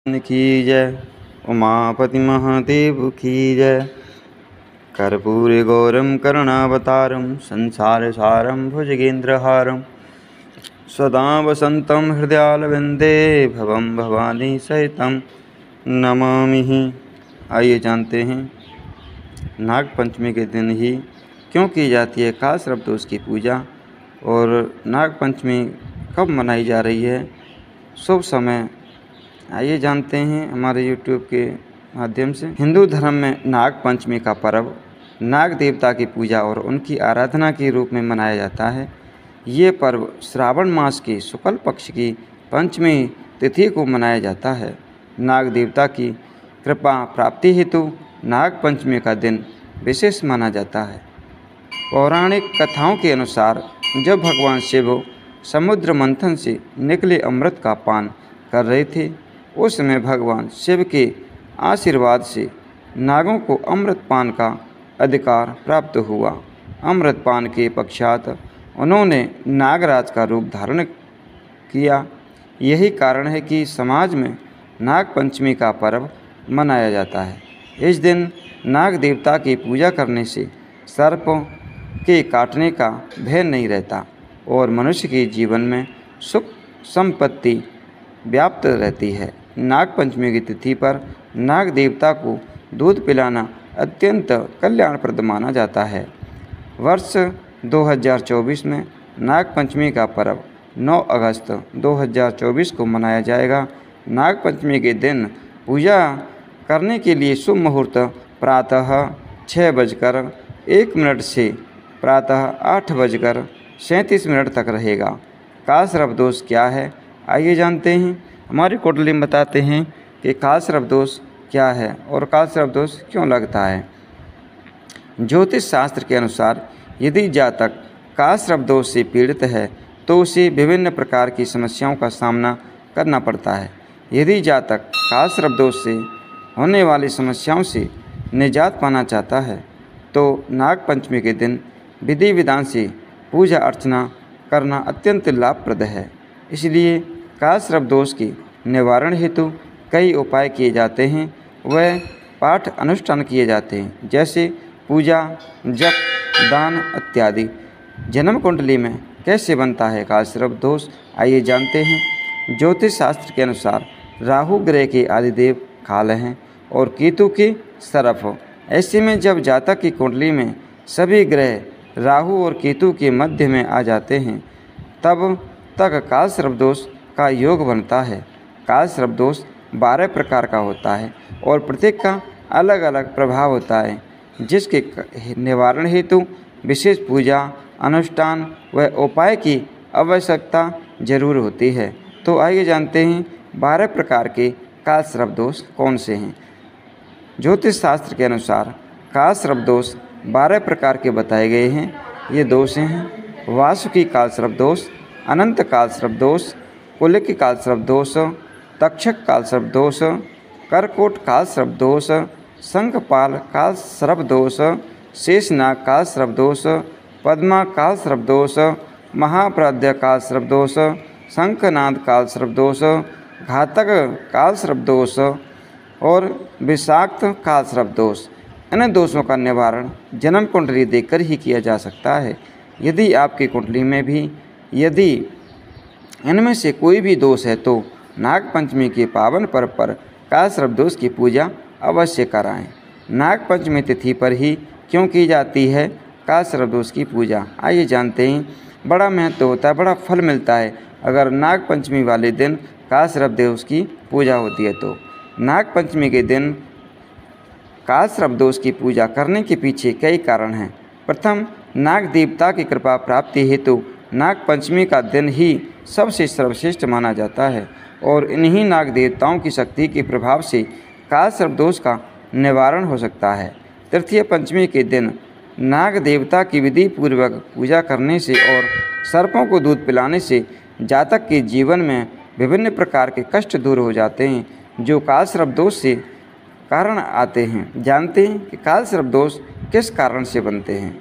की जय। उमापति महादेव की जय। कर्पूरे गौरम करुणावतारम संसार सारम भुजगेन्द्रहारम सदा वसंतं हृदयारविंदे भवं भवानी सहितं नमामि। आइए जानते हैं नाग पंचमी के दिन ही क्यों की जाती है कालसर्प की पूजा और नाग पंचमी कब मनाई जा रही है, शुभ समय। आइए जानते हैं हमारे YouTube के माध्यम से। हिंदू धर्म में नाग पंचमी का पर्व नाग देवता की पूजा और उनकी आराधना के रूप में मनाया जाता है। ये पर्व श्रावण मास की शुक्ल पक्ष की पंचमी तिथि को मनाया जाता है। नाग देवता की कृपा प्राप्ति हेतु नाग पंचमी का दिन विशेष माना जाता है। पौराणिक कथाओं के अनुसार जब भगवान शिव समुद्र मंथन से निकले अमृत का पान कर रहे थे, उस समय भगवान शिव के आशीर्वाद से नागों को अमृत पान का अधिकार प्राप्त हुआ। अमृत पान के पश्चात उन्होंने नागराज का रूप धारण किया। यही कारण है कि समाज में नाग पंचमी का पर्व मनाया जाता है। इस दिन नाग देवता की पूजा करने से सर्प के काटने का भय नहीं रहता और मनुष्य के जीवन में सुख संपत्ति व्याप्त रहती है। नाग पंचमी की तिथि पर नाग देवता को दूध पिलाना अत्यंत कल्याणप्रद माना जाता है। वर्ष 2024 में नाग पंचमी का पर्व 9 अगस्त 2024 को मनाया जाएगा। नाग पंचमी के दिन पूजा करने के लिए शुभ मुहूर्त प्रातः 6:01 से प्रातः 8:37 तक रहेगा। कालसर्प दोष क्या है, आइए जानते हैं। हमारी कुंडली में बताते हैं कि कालसर्प दोष क्या है और कालसर्प दोष क्यों लगता है। ज्योतिष शास्त्र के अनुसार यदि जातक कालसर्प दोष से पीड़ित है तो उसे विभिन्न प्रकार की समस्याओं का सामना करना पड़ता है। यदि जातक कालसर्प दोष से होने वाली समस्याओं से निजात पाना चाहता है तो नाग पंचमी के दिन विधि विधान से पूजा अर्चना करना अत्यंत लाभप्रद है। इसलिए कालसर्प दोष के निवारण हेतु कई उपाय किए जाते हैं, वह पाठ अनुष्ठान किए जाते हैं, जैसे पूजा, जप, दान इत्यादि। जन्म कुंडली में कैसे बनता है कालसर्प दोष, आइए जानते हैं। ज्योतिष शास्त्र के अनुसार राहु ग्रह के आदिदेव काल हैं और केतु के सर्प। ऐसे में जब जातक की कुंडली में सभी ग्रह राहु और केतु के मध्य में आ जाते हैं तब तक कालसर्प दोष का योग बनता है। कालसर्प दोष 12 प्रकार का होता है और प्रत्येक का अलग अलग प्रभाव होता है, जिसके निवारण हेतु विशेष पूजा, अनुष्ठान व उपाय की आवश्यकता जरूर होती है। तो आइए जानते हैं 12 प्रकार के कालसर्प दोष कौन से हैं। ज्योतिष शास्त्र के अनुसार कालसर्प दोष 12 प्रकार के बताए गए हैं। ये दोष हैं वासुकी कालसर्प दोष, अनंत कालसर्प दोष, कुलिक कालसर्प दोष, तक्षक कालसर्प दोष, करकोट कालसर्प दोष, शंखपाल कालसर्प दोष, शेषनाग कालसर्प दोष, पद्मा कालसर्प दोष, महाप्रद्य कालसर्प दोष, शंखनाद कालसर्प दोष, घातक कालसर्प दोष और विषाक्त कालसर्प दोष। इन दोषों का निवारण जन्म कुंडली देखकर ही किया जा सकता है। यदि आपकी कुंडली में भी यदि इनमें से कोई भी दोष है तो नाग पंचमी के पावन पर्व पर कालसर्प दोष की पूजा अवश्य कराएं। नाग पंचमी तिथि पर ही क्यों की जाती है कालसर्प दोष की पूजा, आइए जानते हैं। बड़ा महत्व होता है, बड़ा फल मिलता है अगर नाग पंचमी वाले दिन कालसर्प दोष की पूजा होती है तो। नाग पंचमी के दिन कालसर्प दोष की पूजा करने के पीछे कई कारण हैं। प्रथम, नाग देवता की कृपा प्राप्ति हेतु नाग पंचमी का दिन ही सबसे सर्वश्रेष्ठ माना जाता है और इन्हीं नाग देवताओं की शक्ति के प्रभाव से कालसर्प दोष का निवारण हो सकता है। तृतीय पंचमी के दिन नाग देवता की विधि पूर्वक पूजा करने से और सर्पों को दूध पिलाने से जातक के जीवन में विभिन्न प्रकार के कष्ट दूर हो जाते हैं जो कालसर्प दोष से कारण आते हैं। जानते हैं कि कालसर्प दोष किस कारण से बनते हैं।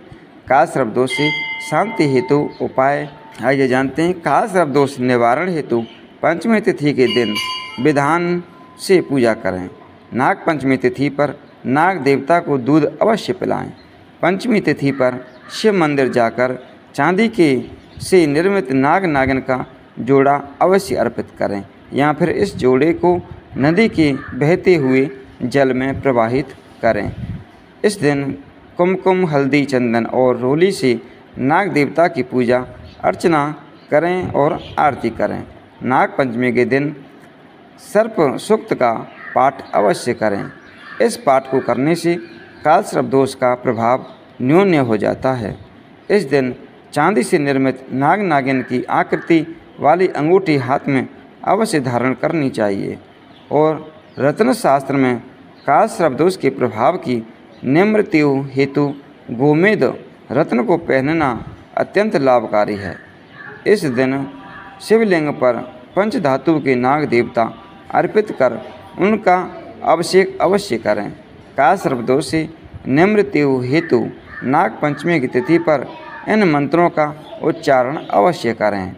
कालसर्प दोष से शांति हेतु उपाय, आइए जानते हैं। कालसर्प दोष निवारण हेतु पंचमी तिथि के दिन विधान से पूजा करें। नाग पंचमी तिथि पर नाग देवता को दूध अवश्य पिलाएं। पंचमी तिथि पर शिव मंदिर जाकर चांदी के से निर्मित नाग नागिन का जोड़ा अवश्य अर्पित करें या फिर इस जोड़े को नदी के बहते हुए जल में प्रवाहित करें। इस दिन कुमकुम, हल्दी, चंदन और रोली से नाग देवता की पूजा अर्चना करें और आरती करें। नाग पंचमी के दिन सर्प सूक्त का पाठ अवश्य करें। इस पाठ को करने से कालसर्प दोष का प्रभाव न्यून हो जाता है। इस दिन चांदी से निर्मित नाग नागिन की आकृति वाली अंगूठी हाथ में अवश्य धारण करनी चाहिए। और रत्न शास्त्र में कालसर्प दोष के प्रभाव की निवृत्ति हेतु गोमेद रत्न को पहनना अत्यंत लाभकारी है। इस दिन शिवलिंग पर पंचधातु के नाग देवता अर्पित कर उनका अभिषेक अवश्य करें। कालसर्प दोष से निवृत्ति हेतु नाग पंचमी की तिथि पर इन मंत्रों का उच्चारण अवश्य करें।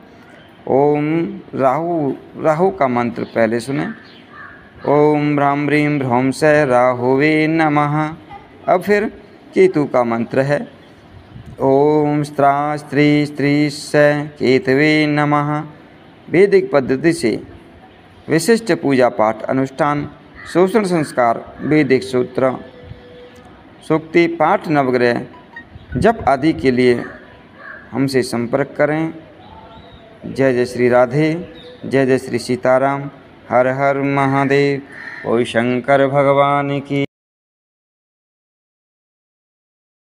ओम राहु का मंत्र पहले सुने। ओम ह्रां ह्रीं ह्रौं स राहुवे नमः। अब फिर केतु का मंत्र है। ओम स्त्रा स्त्री स्त्री स केतवे नमः। वैदिक पद्धति से विशिष्ट पूजा पाठ अनुष्ठान, शोषण संस्कार, वैदिक सूत्र, सूक्ति पाठ, नवग्रह जप आदि के लिए हमसे संपर्क करें। जय जय श्री राधे, जय जय श्री सीताराम। हर हर महादेव। ओम शंकर भगवान की।